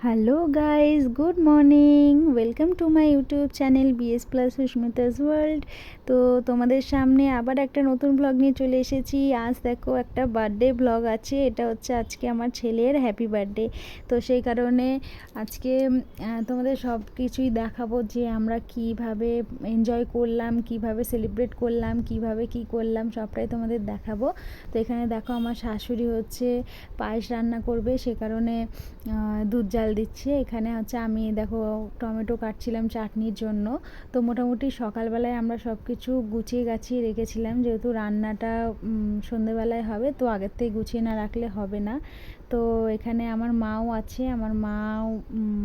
Hello guys, good morning. Welcome to my YouTube channel BS plus Susmita's world. তো তোমাদের সামনে আবার একটা নতুন ব্লগ নিয়ে চলে এসেছি। আজ দেখো একটা বার্থডে ব্লগ আছে। এটা হচ্ছে আজকে আমার ছেলের হ্যাপি বার্থডে। তো সেই কারণে আজকে তোমাদের সব কিছুই দেখাবো যে আমরা কিভাবে এনজয় করলাম, কিভাবে সেলিব্রেট করলাম, কিভাবে কি করলাম, সবটাই তোমাদের দেখাবো। তো এখানে দেখো আমার শাশুড়ি হচ্ছে পায়েস রান্না করবে, সে কারণে দুধ জাল দিচ্ছে। এখানে হচ্ছে আমি দেখো টমেটো কাটছিলাম চাটনির জন্য। তো মোটামুটি সকালবেলায় আমরা সব কিছু গুছিয়ে গাছিয়ে রেখেছিলাম, যেহেতু রান্নাটা সন্ধেবেলায় হবে, তো আগের থেকে গুছিয়ে না রাখলে হবে না। তো এখানে আমার মাও আছে, আমার মাও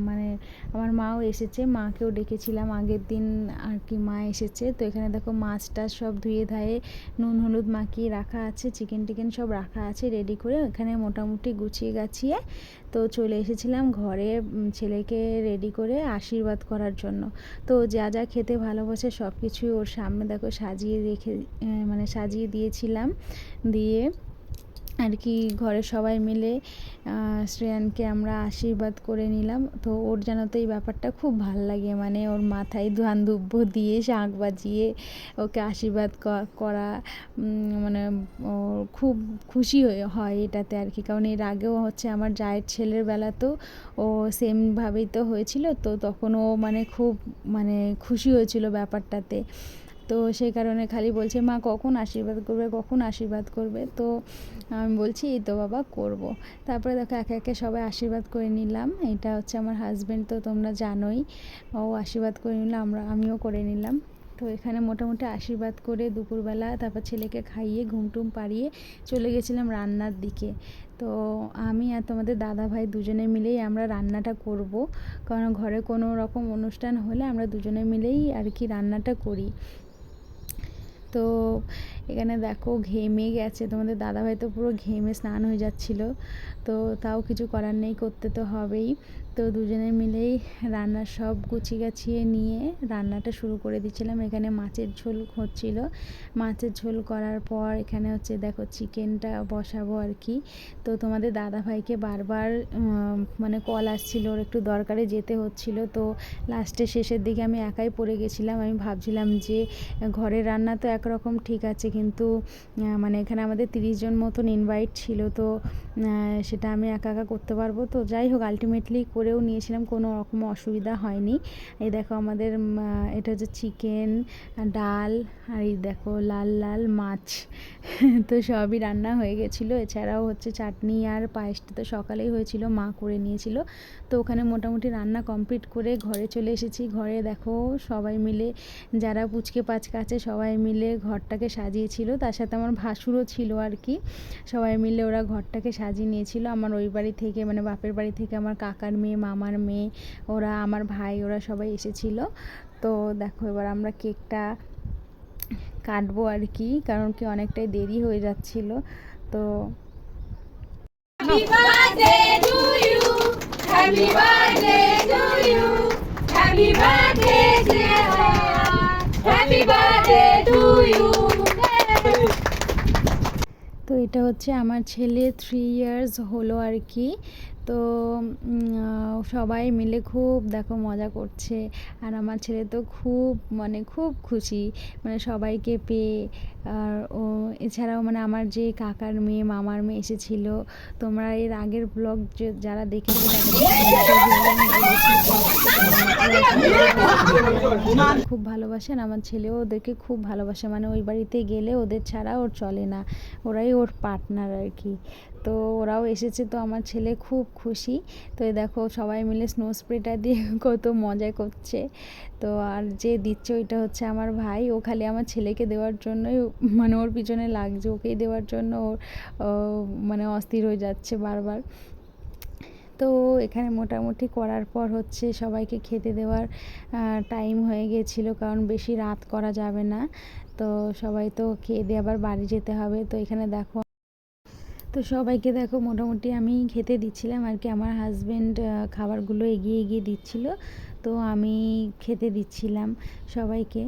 মানে আমার মাও এসেছে, মাকেও ডেকেছিলাম আগের দিন আর কি, মা এসেছে। তো এখানে দেখো মাছ টাছ সব ধুয়ে ধায়ে নুন হলুদ মাখিয়ে রাখা আছে, চিকেন টিকেন সব রাখা আছে রেডি করে। এখানে মোটামুটি গুছিয়ে গাছিয়ে তো চলে এসেছিলাম ঘরে ছেলেকে রেডি করে আশীর্বাদ করার জন্য। তো যা যা খেতে ভালোবাসে সব কিছুই ওর সামনে দেখো সাজিয়ে রেখে মানে সাজিয়ে দিয়েছিলাম। দিয়ে আর কি ঘরের সবাই মিলে শ্রেয়ানকে আমরা আশীর্বাদ করে নিলাম। তো ওর যেন তো এই ব্যাপারটা খুব ভাল লাগে, মানে ওর মাথায় ধান দুব্য দিয়ে শাঁখ বাজিয়ে ওকে আশীর্বাদ করা, মানে খুব খুশি হয় এটাতে আর কি। কারণ এর আগেও হচ্ছে আমার জায়ের ছেলের বেলাতেও ও সেমভাবেই তো হয়েছিল, তো তখন ও মানে খুব মানে খুশি হয়েছিল ব্যাপারটাতে। তো সেই কারণে খালি বলছে মা কখন আশীর্বাদ করবে, কখন আশীর্বাদ করবে। তো আমি বলছি এই তো বাবা করব। তারপরে দেখো একে একে সবাই আশীর্বাদ করে নিলাম। এটা হচ্ছে আমার হাজব্যান্ড, তো তোমরা জানোই, ও আশীর্বাদ করে নিলাম, আমিও করে নিলাম। তো এখানে মোটামুটি আশীর্বাদ করে দুপুরবেলা তারপর ছেলেকে খাইয়ে ঘুমটুম পাড়িয়ে চলে গেছিলাম রান্নার দিকে। তো আমি আর তোমাদের দাদা ভাই দুজনে মিলেই আমরা রান্নাটা করব, কারণ ঘরে কোনো রকম অনুষ্ঠান হলে আমরা দুজনে মিলেই আর কি রান্নাটা করি। তো এখানে দেখো ঘেমে গেছে, তোমাদের দাদাভাই তো পুরো ঘেমে স্নান হয়ে যাচ্ছিলো। তো তাও কিছু করার নেই, করতে তো হবেই। তো দুজনে মিলেই রান্নার সব গুছিয়ে গাছিয়ে নিয়ে রান্নাটা শুরু করে দিচ্ছিলাম। এখানে মাছের ঝোল হচ্ছিল, মাছের ঝোল করার পর এখানে হচ্ছে দেখো চিকেনটা বসাবো আর কি। তো তোমাদের দাদাভাইকে বারবার মানে কল আসছিল, ওর একটু দরকারে যেতে হচ্ছিল। তো লাস্টে শেষের দিকে আমি একাই পড়ে গেছিলাম। আমি ভাবছিলাম যে ঘরের রান্না তো একরকম ঠিক আছে, কিন্তু মানে এখানে আমাদের 30 জন মতন ইনভাইট ছিল, তো সেটা আমি একা একা করতে পারবো। তো যাই হোক আলটিমেটলি করেও নিয়েছিলাম, কোনো রকম অসুবিধা হয়নি। এই দেখো আমাদের এটা হচ্ছে চিকেন, ডাল, আর এই দেখো লাল লাল মাছ তো সবই রান্না হয়ে গেছিলো। এছাড়াও হচ্ছে চাটনি আর পায়েসটা তো সকালেই হয়েছিল, মা করে নিয়েছিল। তো ওখানে মোটামুটি রান্না কমপ্লিট করে ঘরে চলে এসেছি। ঘরে দেখো সবাই মিলে, যারা পুচকে পাচকা আছে সবাই মিলে ঘরটাকে সাজিয়েছিল, তার সাথে আমার ভাসুরও ছিল আর কি। সবাই মিলে ওরা ঘরটাকে সাজিয়ে নিয়েছিল। আমার ওই বাড়ি থেকে মানে বাপের বাড়ি থেকে আমার কাকার মেয়ে, মামার মেয়ে, ওরা আমার ভাই, ওরা সবাই এসেছিলো। তো দেখো এবার আমরা কেকটা কাটবো আর কি, কারণ কি অনেকটাই দেরি হয়ে যাচ্ছিল। তো Happy birthday to you. Happy birthday to you. Happy birthday dear. Happy birthday to you. তো এটা হচ্ছে আমার ছেলে 3 ইয়ার্স হলো আর কি। তো সবাই মিলে খুব দেখো মজা করছে, আর আমার ছেলে তো খুব মানে খুব খুশি, মানে সবাইকে পেয়ে। আর ও এছাড়াও মানে আমার যে কাকার মেয়ে, মামার মেয়ে এসেছিল, তোমরা এর আগের ব্লগ যারা দেখেছো খুব ভালোবাসেন, আমার ছেলেও ওদেরকে খুব ভালোবাসে, মানে ওই বাড়িতে গেলে ওদের ছাড়া ওর চলে না, ওরাই ওর পার্টনার আর কি। তো ওরাও এসেছে, তো আমার ছেলে খুব খুশি। তো এই দেখো সবাই মিলে স্নো স্প্রেটা দিয়ে কত মজা করছে। তো আর যে দিচ্ছে ওইটা হচ্ছে আমার ভাই, ও খালি আমার ছেলেকে দেওয়ার জন্যই মানে ওর পিছনে লাগছে, ওকেই দেওয়ার জন্য ওর মানে অস্থির হয়ে যাচ্ছে বারবার। তো এখানে মোটামুটি করার পর হচ্ছে সবাইকে খেতে দেওয়ার টাইম হয়ে গেছিলো, কারণ বেশি রাত করা যাবে না। তো সবাই তো খেয়ে দিয়ে আবার বাড়ি যেতে হবে। তো এখানে দেখো, তো সবাইকে দেখো মোটামুটি আমি খেতে দিচ্ছিলাম আর কি। আমার হাজব্যান্ড খাবারগুলো এগিয়ে এগিয়ে দিচ্ছিল, তো আমি খেতে দিচ্ছিলাম সবাইকে।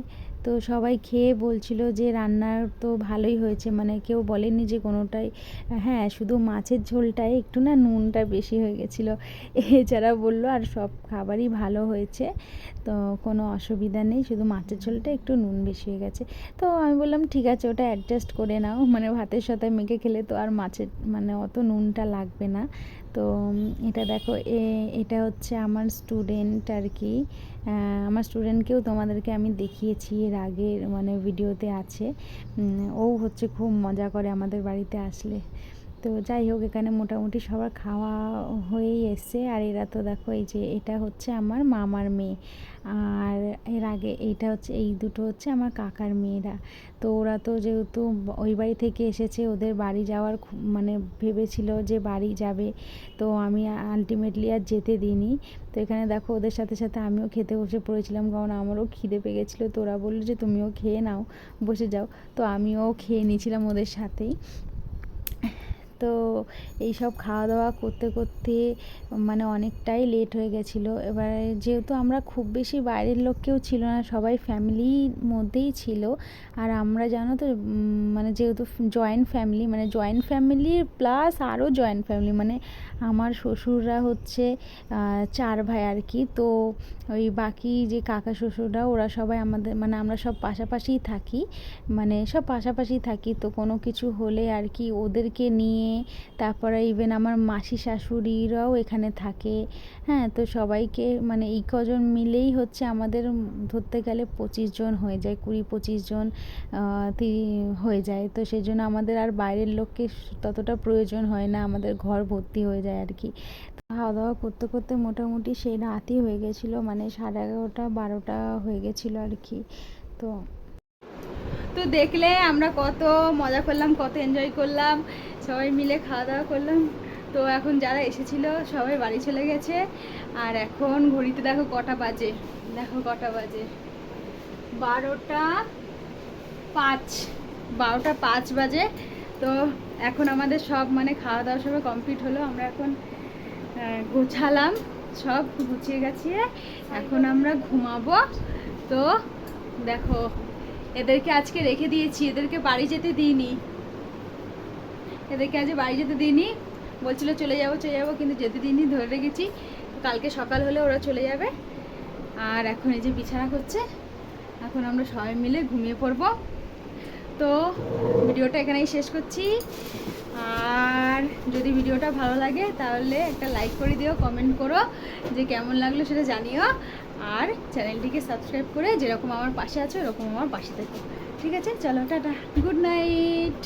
তো সবাই খেয়ে বলছিল যে রান্নার তো ভালোই হয়েছে, মানে কেউ বলেনি যে কোনোটাই, হ্যাঁ শুধু মাছের ঝোলটাই একটু না নুনটা বেশি হয়ে গেছিলো, এছাড়া বললো আর সব খাবারই ভালো হয়েছে, তো কোনো অসুবিধা নেই, শুধু মাছের ঝোলটা একটু নুন বেশি হয়ে গেছে। তো আমি বললাম ঠিক আছে ওটা অ্যাডজাস্ট করে নাও, মানে ভাতের সাথে মেখে খেলে তো আর মাছের মানে অত নুনটা লাগবে না। তো এটা দেখো এটা হচ্ছে আমার স্টুডেন্ট আর কি, আমার স্টুডেন্টকেও তোমাদেরকে আমি দেখিয়েছি এর আগের মানে ভিডিওতে আছে, ও হচ্ছে খুব মজা করে আমাদের বাড়িতে আসলে। তো যাই হোক এখানে মোটামুটি সবার খাওয়া হয়েই এসছে, আর এরা তো দেখো এই যে এটা হচ্ছে আমার মামার মেয়ে, আর এর আগে এইটা হচ্ছে এই দুটো হচ্ছে আমার কাকার মেয়েরা। তো ওরা তো যেহেতু ওই বাড়ি থেকে এসেছে, ওদের বাড়ি যাওয়ার মানে ভেবেছিল যে বাড়ি যাবে, তো আমি আলটিমেটলি আর যেতে দিইনি। তো এখানে দেখো ওদের সাথে সাথে আমিও খেতে বসে পড়েছিলাম, কারণ আমারও খিদে পেয়ে গেছিলো, তো ওরা বললো যে তুমিও খেয়ে নাও, বসে যাও, তো আমিও খেয়ে নিয়েছিলাম ওদের সাথেই। তো এই সব খাওয়া দাওয়া করতে করতে মানে অনেকটাই লেট হয়ে গেছিলো। এবারে যেহেতু আমরা খুব বেশি বাইরের লোক কেউ ছিল না, সবাই ফ্যামিলির মধ্যেই ছিল, আর আমরা জানো তো মানে যেহেতু জয়েন্ট ফ্যামিলি, মানে জয়েন্ট ফ্যামিলির প্লাস আরও জয়েন্ট ফ্যামিলি, মানে আমার শ্বশুররা হচ্ছে 4 ভাই আর কি। তো ওই বাকি যে কাকা শ্বশুররা ওরা সবাই আমাদের মানে আমরা সব পাশাপাশিই থাকি, মানে সব পাশাপাশি থাকি, তো কোনো কিছু হলে আর কি ওদেরকে নিয়ে, তারপরে ইভেন আমার মাসি শাশুড়িরাও এখানে থাকে, হ্যাঁ তো সবাইকে মানে এই কজন মিলেই হচ্ছে আমাদের ধরতে গেলে 25 জন হয়ে যায়, 20-25 জন হয়ে যায়। তো সেই জন্য আমাদের আর বাইরের লোককে ততটা প্রয়োজন হয় না, আমাদের ঘর ভর্তি হয়ে যায় আর কি। খাওয়া দাওয়া করতে করতে মোটামুটি সেই রাতই হয়ে গেছিলো, মানে 11:30-12টা হয়ে গেছিলো আর কি। তো তো দেখলে আমরা কত মজা করলাম, কত এনজয় করলাম, সবাই মিলে খাওয়া দাওয়া করলাম। তো এখন যারা এসেছিল সবাই বাড়ি চলে গেছে, আর এখন ঘড়িতে দেখো কটা বাজে, দেখো কটা বাজে, 12টা 5 বাজে। তো এখন আমাদের সব মানে খাওয়া দাওয়া সবাই কমপ্লিট হলো, আমরা এখন গোছালাম, সব গুছিয়ে গেছিয়ে এখন আমরা ঘুমাবো। তো দেখো এদেরকে আজকে রেখে দিয়েছি, এদেরকে বাড়ি যেতে দিইনি, এদেরকে আজ বাড়ি যেতে দিইনি, বলছিল চলে যাবো কিন্তু যেতে দিইনি, ধরে রেখেছি। কালকে সকাল হলে ওরা চলে যাবে। আর এখন এই যে বিছানা করছে, এখন আমরা সবাই মিলে ঘুমিয়ে পড়বো। তো ভিডিওটা এখানেই শেষ করছি, আর যদি ভিডিওটা ভালো লাগে তাহলে একটা লাইক করে দিও, কমেন্ট করো যে কেমন লাগলো সেটা জানিও, আর চ্যানেলটিকে সাবস্ক্রাইব করে যেরকম আমার পাশে আছো এরকম আমার পাশে থেকো। ঠিক আছে, চলো টাটা, গুড নাইট।